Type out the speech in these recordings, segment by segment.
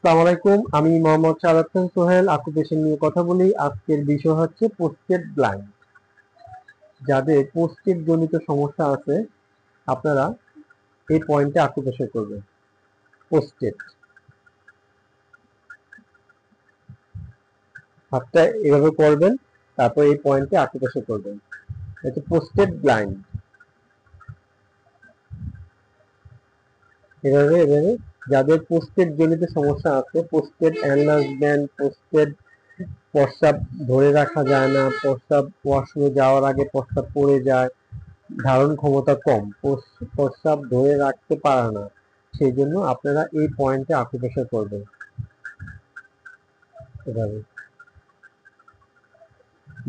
আসসালামু আলাইকুম, আমি মোহাম্মদ সারাত হোসেন সোহেল অকুপেশন নিয়ে কথা বলি। আজকের বিষয় হচ্ছে পোস্টেড ব্লাইন্ড। যাদের পোস্টেড জনিত সমস্যা আছে আপনারা এই পয়েন্টে অকুপেশন করবেন। পোস্টেড হাতটা এভাবে করবেন, তারপর এই পয়েন্টে অকুপেশন করবেন। এটা পোস্টেড ব্লাইন্ড। এভাবে এভাবে যাদের পোস্টেড জনিত সমস্যা আছে, পোস্টেড এনলার্জমেন্ট, পোস্টেড প্রস্রাব ধরে রাখা যায় না, প্রস্রাব ওয়াশরুমে যাওয়ার আগে প্রস্রাব পড়ে যায়, ধারণ ক্ষমতা কম, প্রস্রাব ধরে রাখতে পারে না, সেই জন্য আপনারা এই পয়েন্টে আকুপ্রেশার করবেন। এভাবে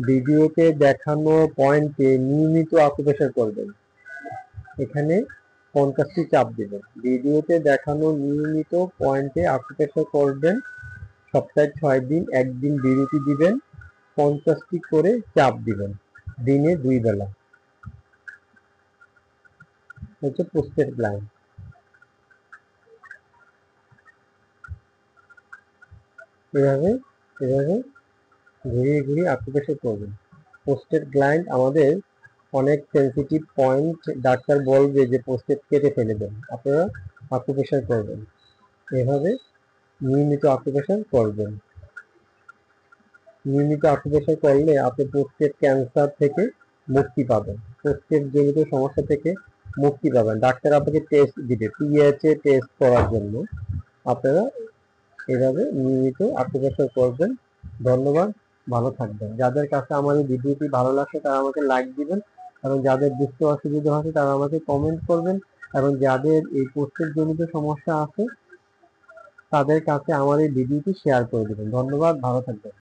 ভিডিওতে দেখানো পয়েন্টে নিয়মিত আকুপ্রেশার করবেন। এখানে 50টি চাপ দিবেন। ভিডিওতে দেখানো নিয়মিত পয়েন্টে আকুপ্রেশার করবেন। সপ্তাহে 6 দিন, একদিন বিরতি দিবেন। 50টি করে চাপ দিবেন, দিনে 2 বেলা। হচ্ছে পোস্টেড ব্লাইন্ড। এভাবে এভাবে ঘুরিয়ে ঘুরিয়ে আকুপ্রেশার করবেন। পোস্টেড ব্লাইন্ড আমাদের অনেক সেন্সিটিভ পয়েন্ট, ডাক্তার বলবে যে পোস্টেড কেটে ফেলে দেন, আপনারা আকুপ্রেশার করবেন। এভাবে নিয়মিত আকুপ্রেশার করবেন। নিয়মিত আকুপ্রেশার করলে আপনি পোস্টেড ক্যান্সার থেকে মুক্তি পাবেন, পোস্টেড জনিত সমস্যা থেকে মুক্তি পাবেন। ডাক্তার আপনাকে টেস্ট দিবে, পিএইচএ টেস্ট করার জন্য। আপনারা এভাবে নিয়মিত আকুপ্রেশার করবেন। ধন্যবাদ, ভালো থাকবেন। যাদের কাছে আমার এই ভিডিওটি ভালো লাগছে তারা আমাকে লাইক দিবেন, এবং যাদের বুঝতে অসুবিধা হচ্ছে তারা আমাকে কমেন্ট করবেন, এবং যাদের এই পোস্টেড জনিত সমস্যা আছে তাদের কাছে আমার এই ভিডিওটি শেয়ার করে দেবেন। ধন্যবাদ, ভালো থাকবেন।